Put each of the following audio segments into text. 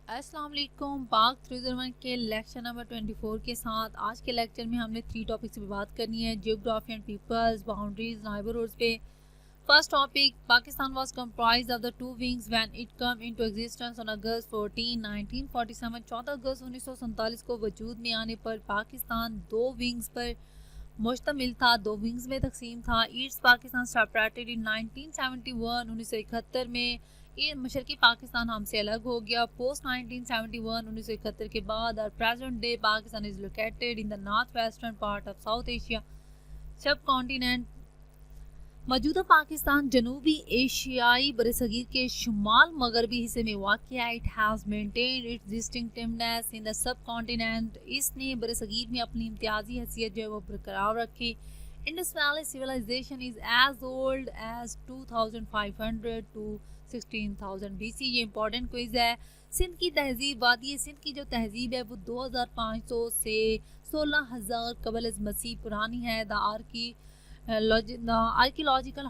अस्सलाम वालेकुम। पाक 301 के लेक्चर नंबर 24 के साथ आज के लेक्चर में हमने 3 टॉपिक्स पे बात करनी है। Geography and peoples, boundaries, neighbourhoods पे। First topic, Pakistan was comprised of the two wings when it come into existence on August 14 1947। 14 अगस्त 1947 को वजूद में आने पर पाकिस्तान दो विंग्स पर मुश्तमिल था, दो विंग्स में तकसीम था। ईस्ट पाकिस्तान सेपरेटेड इन 1971 1971 में। ये मशरकी पाकिस्तान हमसे अलग हो गया पोस्ट 1971 1971 के बाद। और present day Pakistan is located in the north western part of south Asia सब कॉन्टिनेंट। मौजूदा पाकिस्तान जनूबी एशियाई बरसगीर के शुमाल मगरबी हिस्से में वाक़ है। It has maintained it's distinctiveness in the sub continent. इसने बरसगीर में अपनी इम्तियाजी हैसियत जो है वो बरकरार रखी। Indus valley civilisation is as old as 2500 to 16,000 BC। ये इंपॉर्टेंट क्विज है। सिंध की तहजीब, वादी सिंध की जो तहजीब है वो 2500 से 16,000 कबल मसीह पुरानी है। The archaeological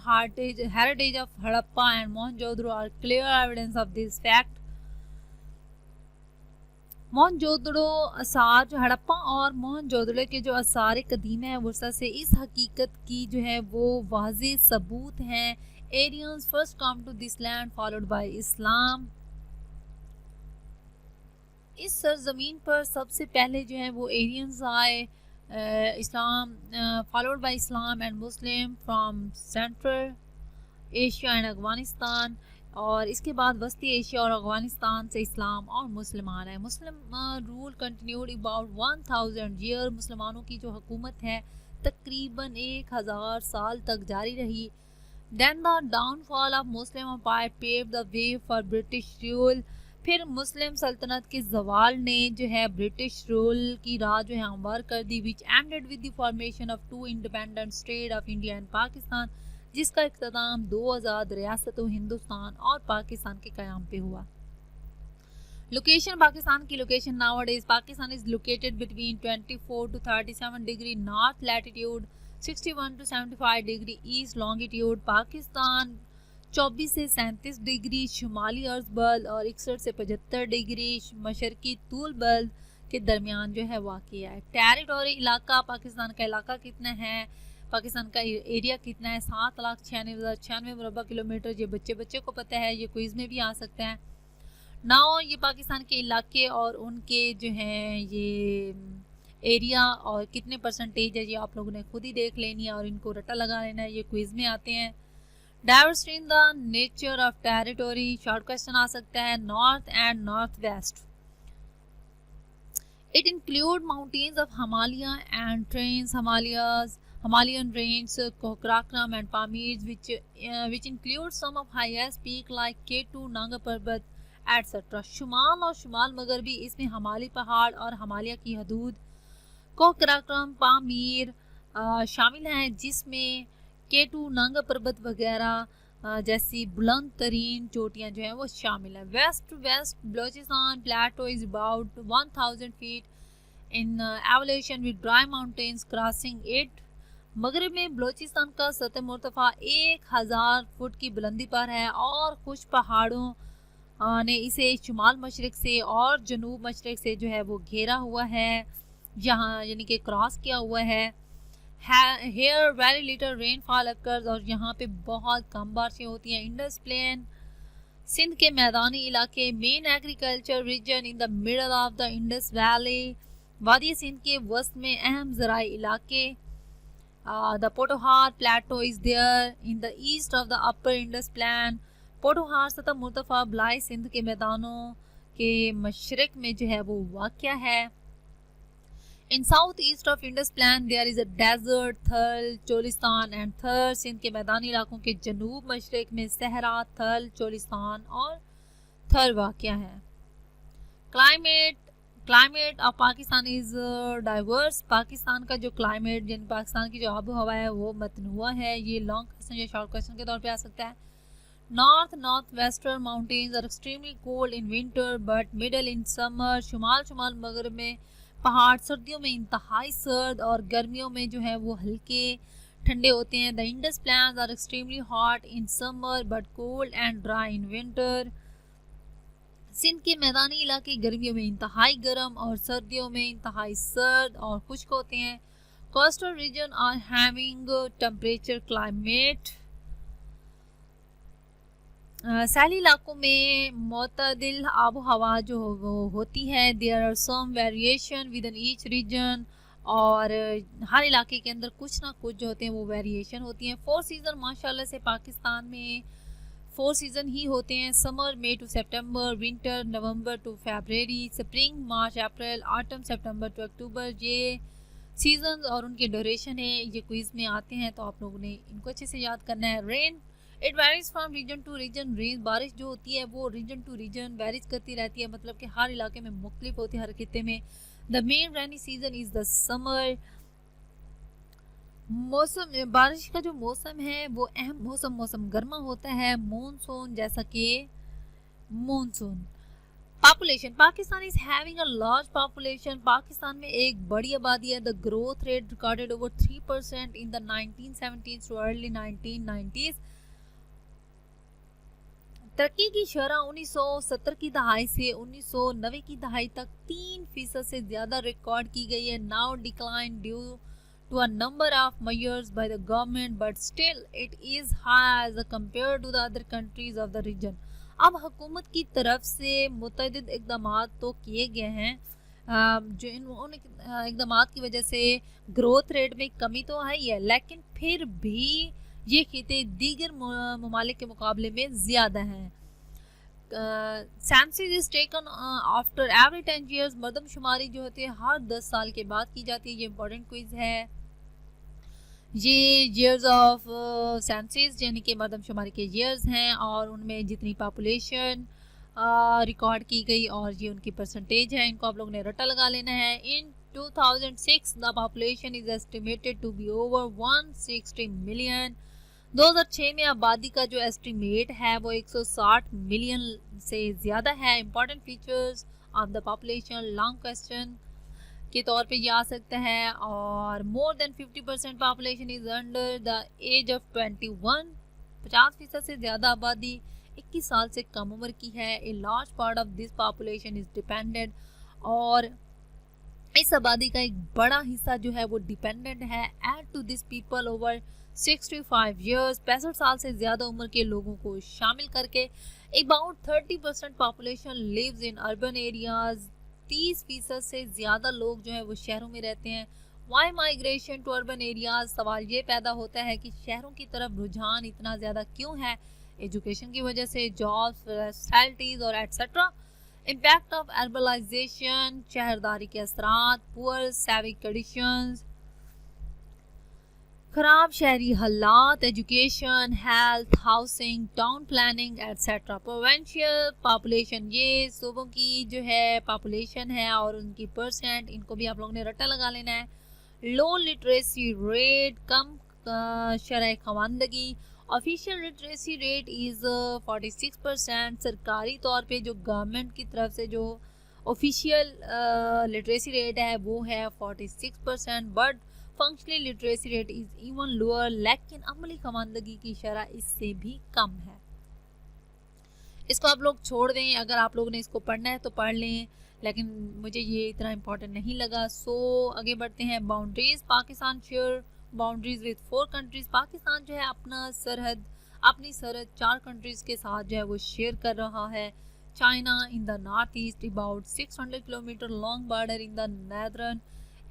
heritage of Harappa and Mohenjo-daro are clear evidence of this fact. Mohenjodaro आसार, जो हड़प्पा और मोहनजोदड़ो के जो आसार कदीम है वर्षा से इस हकीकत की जो है वो वाज़ेह सबूत हैं। Aryans first come to this land followed by Islam. इस सरजमीन पर सबसे पहले जो है वो एरियंस आए, Islam followed by Islam and Muslim from Central Asia and Afghanistan. और इसके बाद वस्ती एशिया और अफगानिस्तान से इस्लाम और मुसलमान है। मुस्लिम रूल कंटिन्यूड अबाउट 1000 ईयर। मुसलमानों की जो हुकूमत है तकरीबन 1000 साल तक जारी रही। Then the downfall of Muslim empire paved the way for British rule. फिर मुस्लिम सल्तनत के जवाल ने जो है ब्रिटिश रूल की राह जो है हमवार कर दी। Which ended with the formation of two independent state of India and Pakistan, जिसका इख्तिताम 2 आज़ाद रियासतों हिंदुस्तान और पाकिस्तान के क़याम पे हुआ। लोकेशन, पाकिस्तान की location nowadays Pakistan is located between 24 to 37 degree north latitude, 61 to 75 degree east longitude. Pakistan 24 से 37 डिग्री शुमाली अर्ज बल्द और 61 से 75 डिग्री मशरकी तूल बल्द के दरमियान जो है वाक़ है। टेरिटोरी, इलाका, पाकिस्तान का इलाका कितना है, पाकिस्तान का एरिया कितना है, 7,96,096 मुरबा किलोमीटर। ये बच्चे को पता है, ये क्विज़ में भी आ सकता है। नाउ ये पाकिस्तान के इलाके और उनके जो हैं ये एरिया और कितने परसेंटेज है ये आप लोगों ने खुद ही देख लेनी है और इनको रट्टा लगा लेना है, ये क्विज़ में आते हैं। Diversity in the nature of territory, short question आ सकता है। North and north west, it include mountains of Himalaya and trans Himalayan range, Karakoram and Pamir, which include some of highest peak like K2, Nanga Parbat, etc. शुमाल और शुमाल मगरबी, इसमें हिमालय पहाड़ और हिमालय की हदूद कोकराक्रम, पामीर शामिल हैं, जिसमें K2, नंगा पर्वत वगैरह जैसी बुलंद तरीन चोटियाँ जो हैं वो शामिल हैं। West Balochistan plateau is about 1000 feet in evolution with dry mountains crossing it. मगरब में बलोचिस्तान का सतह मुर्तफा 1000 फुट की बुलंदी पर है और खुश पहाड़ों ने इसे शुमाल मशरक से और जनूब मशरक से जो है वो घेरा हुआ है, यहाँ यानी कि क्रॉस किया हुआ है। Here very little rainfall occurs, और यहाँ पे बहुत कम बारिशें होती हैं। इंडस प्लेन, सिंध के मैदानी इलाके। Main agriculture region in the middle of the Indus valley, वादी सिंध के वस्त में अहम ज़राई इलाके। The Pothohar Plateau is there in the east of the upper Indus Plain. Potohar सतह मुर्तफा बलाई सिंध के मैदानों के मशरक में जो है वो वाक़या है। In south east of Indus plain there is a desert, Thal, Cholistan and थर। सिंध के मैदानी इलाकों के जनूब मशरक में सहरा, थल, चोलिस्तान और थर वाक़या है। Climate of Pakistan is diverse. Pakistan का जो क्लाइमेट यानी पाकिस्तान की जो आबो हवा है वो मतनुआ है। ये लॉन्ग क्वेश्चन या शॉर्ट क्वेश्चन के तौर पे आ सकता है। North western mountains are extremely cold in winter but middle in summer. शुमाल मगरब में पहाड़ सर्दियों में इंतहाई सर्द और गर्मियों में जो है वो हल्के ठंडे होते हैं। The Indus plains are extremely hot in summer but cold and dry in winter. Sindh के मैदानी इलाके गर्मियों में इंतहाई गर्म और सर्दियों में इंतहाई सर्द और खुश्क होते हैं। Coastal region are having temperature climate. सैली इलाकों में मोतदिल आबो हवा जो वो होती है। There are some variation within each region, और हर इलाके के अंदर कुछ ना कुछ जो होते हैं वो वेरिएशन होती हैं। 4 सीज़न माशाल्लाह से पाकिस्तान में 4 सीज़न ही होते हैं। Summer May to September, winter November to February, spring March April, autumn September to October. ये सीजन और उनके ड्यूरेशन है, ये क्विज में आते हैं, तो आप लोगों ने इनको अच्छे से याद करना है। Rain it varies from region to region. Rain बारिश जो होती है वो रीजन टू रीजन वेरीज करती रहती है, मतलब कि हर इलाके में मुख्तलिफ होती है, हर खित्ते में। The main rainy season is the summer. मौसम बारिश का जो मौसम है वो अहम मौसम गर्मा होता है। मॉनसून जैसा कि monsoon. Population, Pakistan is having a large population. Pakistan में एक बड़ी आबादी है। The growth rate recorded over 3% in the 1970s too early 1990s। तरक्की की शरह 1970 की दहाई से 1990 की दहाई तक 3% से ज्यादा रिकॉर्ड की गई है। Now decline due to a number of measures by the government, but still it is high as compared to the other countries of the region. अब हुकूमत की तरफ से मुतअद्दिद इक़दामात तो किए गए हैं, जो इन इक़दामात की वजह से ग्रोथ रेट में कमी तो आई है, लेकिन फिर भी ये खिते दीगर ममालिक के मुकाबले में ज़्यादा हैं। Census is taken after every 10 years। मरदमशुमारी जो होती है हर 10 साल के बाद की जाती है। ये इंपॉर्टेंट क्विज है। ये ईयर्स ऑफ सेंसस यानी कि मरदमशुमारी के ईयर्स हैं, और उनमें जितनी पॉपुलेशन रिकॉर्ड की गई और ये उनकी परसेंटेज है, इनको आप लोगों ने रट्टा लगा लेना है। In 2006 the population is estimated to be over 160 million. 2006 में आबादी का जो एस्टिमेट है वो 160 मिलियन से ज़्यादा है। Important features of the population, long question के तौर पे ये आ सकता है। और more than 50% population is under the age of 21। 50% से ज़्यादा आबादी 21 साल से कम उम्र की है। A large part of this population is dependent, और इस आबादी का एक बड़ा हिस्सा जो है वो डिपेंडेंट है। Add to this people over 65 years, 65 साल से ज़्यादा उम्र के लोगों को शामिल करके about 30% population lives in urban areas. 30% से ज़्यादा लोग जो है वो शहरों में रहते हैं। Why migration to urban areas, सवाल ये पैदा होता है कि शहरों की तरफ रुझान इतना ज़्यादा क्यों है? एजुकेशन की वजह से, जॉब्स, फैसिलिटीज़ और एट्सेट्रा। इम्पैक्ट ऑफ अर्बलाइजेशन, शहरदारी के असरात, पुअर सिविक कंडीशंस, खराब शहरी हालात, education, health, housing, town planning etcetera. Provincial population, ये सूबों की जो है पॉपुलेशन है और उनकी परसेंट, इनको भी आप लोगों ने रट्टा लगा लेना है। लो लिटरेसी रेट, कम शरह खवानदगी। Official literacy rate is 46%। सरकारी तौर पे जो गवर्नमेंट की तरफ से जो ऑफिशियल लिटरेसी रेट है वो है 46%, but functional literacy rate is even lower, लेकिन अमली खवानदगी की शरह इससे भी कम है। इसको आप लोग छोड़ दें, अगर आप लोगों ने इसको पढ़ना है तो पढ़ लें, लेकिन मुझे ये इतना इम्पोर्टेंट नहीं लगा। सो आगे बढ़ते हैं। Boundaries, Pakistan share boundaries with 4 countries. Pakistan जो है अपनी सरहद 4 कंट्रीज के साथ जो है वो शेयर कर रहा है। China in the north east, about 600 kilometre long border in the northern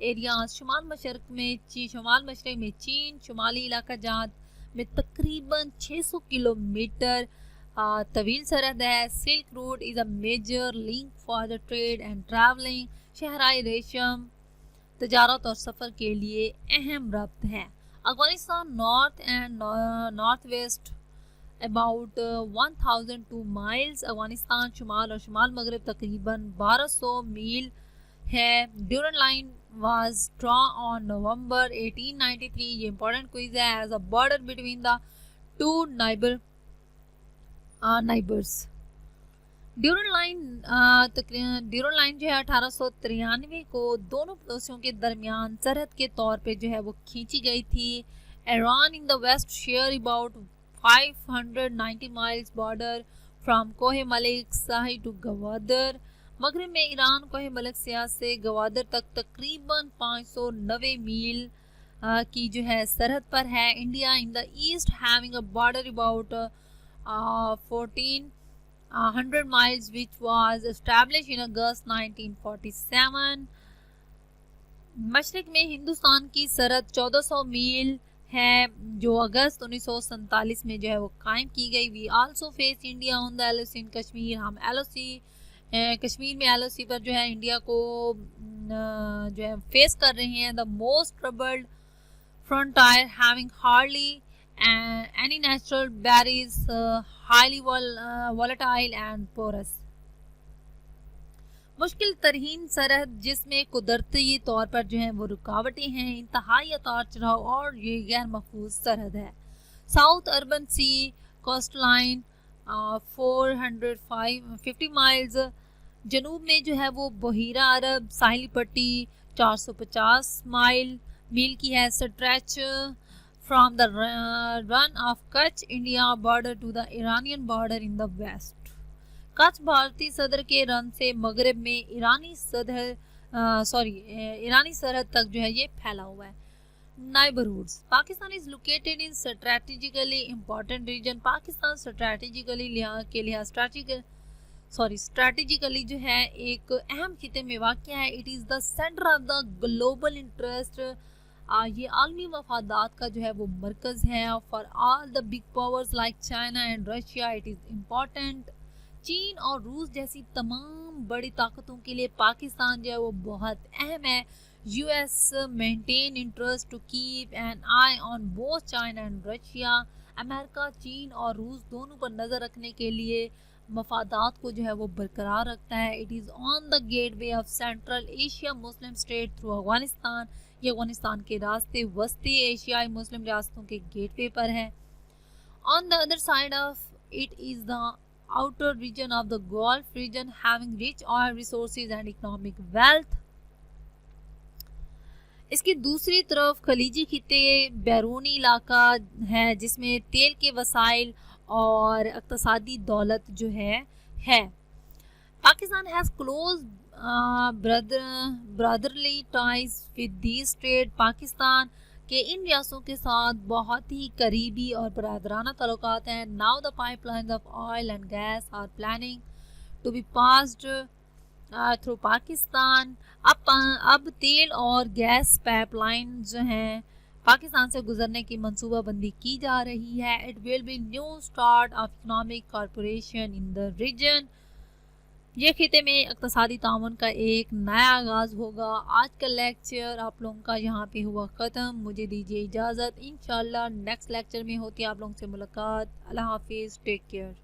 areas. शुमाल मशरक में चीन, शुमाली इलाका जात में तकरीबन 600 किलोमीटर तवील सरहद है। Silk route is a major link for the trade and travelling. शहराई रेशम तजारत और सफ़र के लिए अहम रब्त है। Afghanistan north and north west about 1002 miles. Afghanistan शुमाल और शुमाल मगरब तकरीबन 1200 मील है। Durand line was drawn on November 1893। ये important quiz है। as a border between the two neighbors। Durand line जो है 1893 को दोनों पड़ोसियों के दरमियान सरहद के तौर पे जो है वो खींची गई थी। Iran in the west share about 590 miles border from Kohe Malik Sahi to Gwadar. मगरब में ईरान कोहे मलिक सियाह से गवादर तक तकरीबन 590 मील की जो है सरहद पर है। India in the east having a border about 1400 miles which was established in August 1947। मशरिक में हिंदुस्तान की सरहद 1400 मील है जो अगस्त 1947 में जो है वो कायम की गई। We also face India on the LOC in Kashmir. हम एलओसी कश्मीर में एलओसी पर जो है इंडिया को जो है फेस कर रहे हैं। The most troubled frontier having hardly any natural barriers, highly volatile and porous। मुश्किल तरीन सरहद जिसमें कुदरती तौर पर जो है वो रुकावटें हैं, इंतहाई उतार चढ़ाव और ये गैर महफूज सरहद है। साउथ अर्बन सी कोस्ट लाइन 450 माइल्स। जनूब में जो है वो बहीरा अरब साहिली पट्टी 450 मील की है। Stretch from the Rann of Kutch India border to the Iranian border in the west. Kutch भारतीय सदर के रन से मगरब में ईरानी सरहद तक जो है ये फैला हुआ है। Neighbourhoods. Pakistan is located in strategically important region. Pakistan strategically जो है एक अहम खिते में वाक़या है। It is the centre of the global interest. ये आलमी मफादात का जो है वो मरकज़ है for all the big powers like China and Russia. It is important. चीन और रूस जैसी तमाम बड़ी ताकतों के लिए पाकिस्तान जो है वो बहुत अहम है। US maintain interest to keep an eye on both China and Russia. America चीन और रूस दोनों पर नज़र रखने के लिए मफादात को जो है वो बरकरार रखता है। It is on the gateway of central Asia Muslim state through Afghanistan. ये अफगानिस्तान के रास्ते वस्ती एशियाई मुस्लिम रियासतों के गेटवे पर है। On the other side of it is the outer region of the Gulf region having rich oil resources and economic wealth। इसकी दूसरी तरफ खलीजी खिते बैरूनी इलाका है जिसमें तेल के वसाइल और इक़्तिसादी दौलत जो है। Pakistan has close brotherly ties with these state. Pakistan के इन रियासतों के साथ बहुत ही करीबी और बरादराना ताल्लुकात हैं। Now the pipelines of oil and gas are planning to be passed through Pakistan. अब तेल और गैस पाइपलाइन जो हैं पाकिस्तान से गुजरने की मंसूबाबंदी की जा रही है। It will be new start of economic corporation in the region. ये खिते में इक़्तिसादी ताउन का एक नया आगाज़ होगा। आज का लेक्चर आप लोगों का यहाँ पे हुआ ख़त्म। मुझे दीजिए इजाज़त। इंशाल्लाह नेक्स्ट लेक्चर में होती है आप लोगों से मुलाकात। अल्लाह हाफिज़। Take care.